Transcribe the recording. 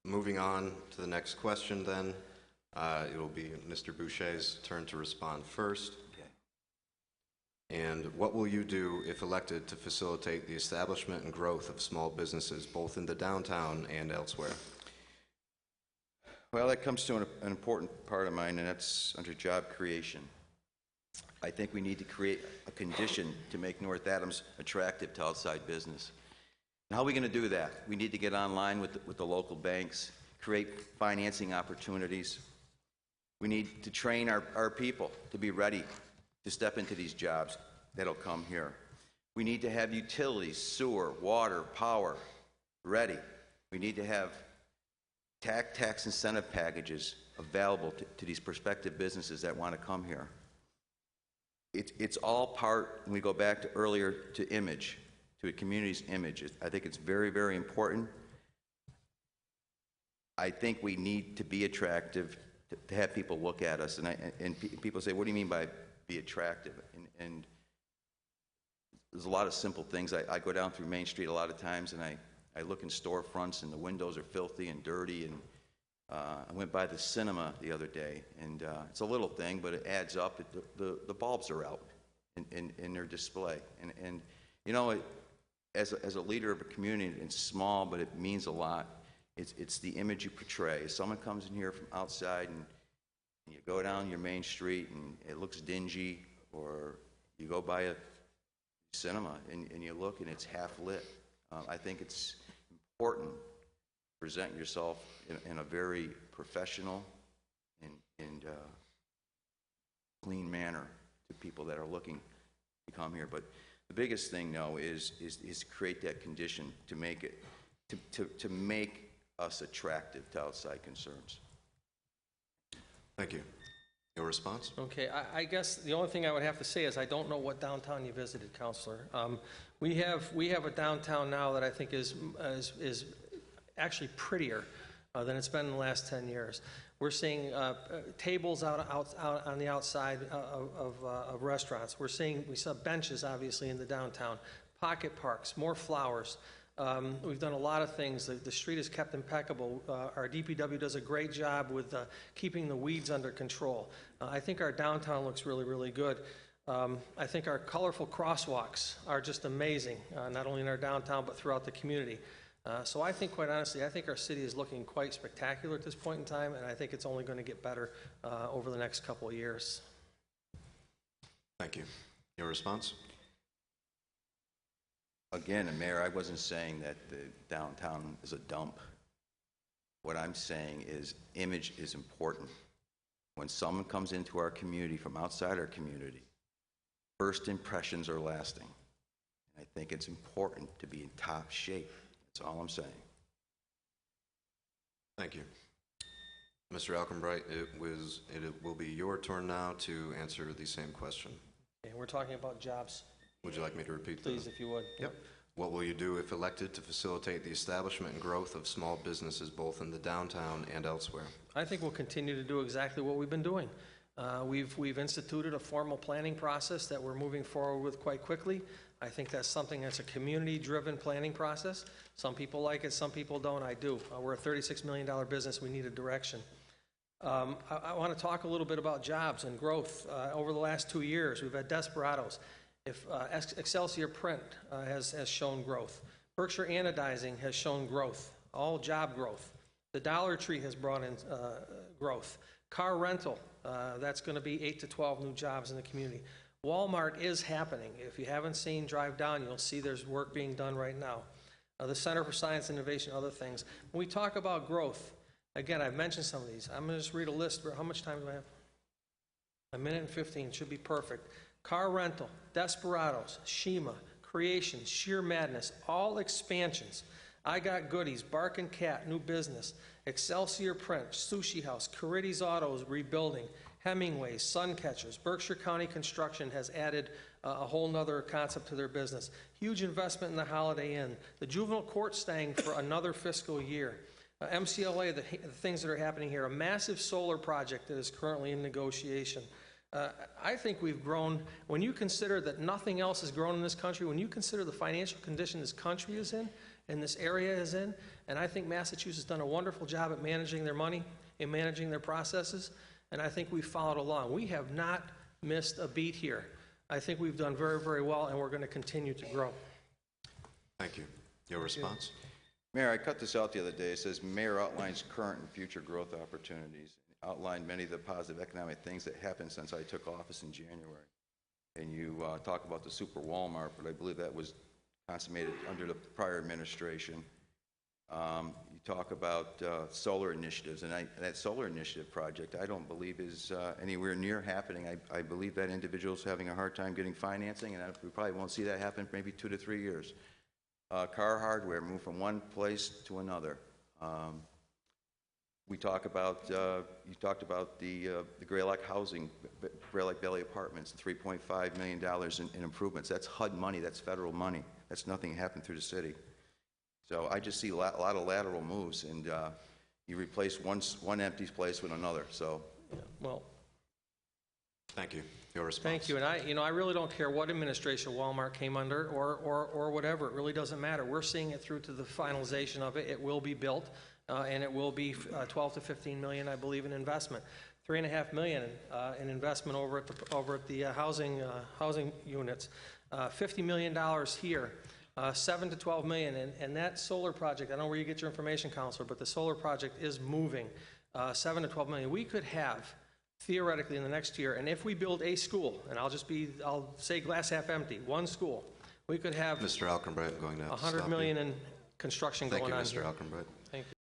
Moving on to the next question then, it will be Mr. Boucher's turn to respond first. Okay. And what will you do if elected to facilitate the establishment and growth of small businesses both in the downtown and elsewhere? Well, that comes to an important part of mine, and that's under job creation. I think we need to create a condition to make North Adams attractive to outside business. And how are we going to do that? We need to get online with the local banks, create financing opportunities. We need to train our people to be ready to step into these jobs that'll come here. We need to have utilities, sewer, water, power ready. We need to have tax incentive packages available to these prospective businesses that want to come here. It's all part, when we go back to earlier, to image, to a community's image. I think it's very, very important. I think we need to be attractive, to have people look at us. And people say, what do you mean by be attractive? And there's a lot of simple things. I go down through Main Street a lot of times, and I look in storefronts, and the windows are filthy and dirty. And I went by the cinema the other day, and it's a little thing, but it adds up. The bulbs are out in their display. And you know, as a leader of a community, it's small, but it means a lot. It's the image you portray. If someone comes in here from outside and you go down your main street and it looks dingy, or you go by a cinema and you look and it's half lit, I think it's important to present yourself in a very professional and clean manner to people that are looking to come here. But the biggest thing, though, is create that condition to make it to make us attractive to outside concerns. Thank you. Your response? Okay, I guess the only thing I would have to say is I don't know what downtown you visited, Councilor. We have a downtown now that I think is actually prettier than it's been in the last 10 years. We're seeing tables out on the outside of restaurants. We saw benches, obviously, in the downtown, pocket parks, more flowers. We've done a lot of things. The street is kept impeccable. Our DPW does a great job with keeping the weeds under control. I think our downtown looks really, really good. I think our colorful crosswalks are just amazing, not only in our downtown but throughout the community. So I think, quite honestly, I think our city is looking quite spectacular at this point in time, and I think it's only going to get better over the next couple of years. Thank you. Your response? Again, Mayor, I wasn't saying that the downtown is a dump. What I'm saying is image is important. When someone comes into our community from outside our community, first impressions are lasting. And I think it's important to be in top shape. That's all I'm saying. Thank you. Mr. Alkenbright, it will be your turn now to answer the same question. Okay, we're talking about jobs. Would you like me to repeat that? Please, if you would. Yep. What will you do if elected to facilitate the establishment and growth of small businesses both in the downtown and elsewhere? I think we'll continue to do exactly what we've been doing. We've instituted a formal planning process that we're moving forward with quite quickly. I think that's something that's a community-driven planning process. Some people like it, some people don't. I do. We're a $36 million business. We need a direction. I want to talk a little bit about jobs and growth. Over the last 2 years, we've had Desperados. If Excelsior Print has shown growth. Berkshire Anodizing has shown growth, all job growth. The Dollar Tree has brought in growth. Car rental, that's going to be 8 to 12 new jobs in the community. Walmart is happening. If you haven't seen, drive down, you'll see there's work being done right now. The Center for Science and Innovation, other things. When we talk about growth, again, I've mentioned some of these. I'm going to just read a list. How much time do I have? 1 minute and 15, should be perfect. Car rental, Desperados, Shima, Creations, Sheer Madness, all expansions. I Got Goodies, Bark and Cat, new business. Excelsior Print, Sushi House, Carides Autos, rebuilding. Hemingway's, Suncatchers, Berkshire County Construction has added a whole nother concept to their business. Huge investment in the Holiday Inn. The juvenile court staying for another fiscal year. MCLA, the things that are happening here. A massive solar project that is currently in negotiation. I think we've grown, when you consider that nothing else has grown in this country, when you consider the financial condition this country is in, in this area is in, and I think Massachusetts has done a wonderful job at managing their money and managing their processes, and I think we've followed along. We have not missed a beat here. I think we've done very, very well, and we're going to continue to grow. Thank you. Your response? Mayor, I cut this out the other day. It says, Mayor outlines current and future growth opportunities, outlined many of the positive economic things that happened since I took office in January. And you talk about the super Walmart, but I believe that was consummated under the prior administration. You talk about solar initiatives, and that solar initiative project I don't believe is anywhere near happening. I believe that individual's having a hard time getting financing, and we probably won't see that happen for maybe 2 to 3 years. Car hardware, move from one place to another. We talk about, you talked about the Greylock housing, Greylock Valley Apartments, $3.5 million in improvements. That's HUD money, that's federal money. That's nothing happened through the city. So I just see a lot of lateral moves, and you replace one empty place with another, so. Yeah, well, Thank you. Your response? thank you, and I really don't care what administration Walmart came under or whatever. It really doesn't matter. We're seeing it through to the finalization of it. It will be built, and it will be 12 to 15 million, I believe, in investment. $3.5 million in investment over at the housing units. $50 million here. 7 to 12 million, and that solar project, I don't know where you get your information, Counselor, but the solar project is moving. 7 to 12 million. We could have, theoretically, in the next year, and if we build a school, and I'll say glass half empty, one school, we could have Mr. Alkenbright, I'm going to have to stop $100 million in construction you. going on Thank you, here. Mr. Alkenbright. Thank you.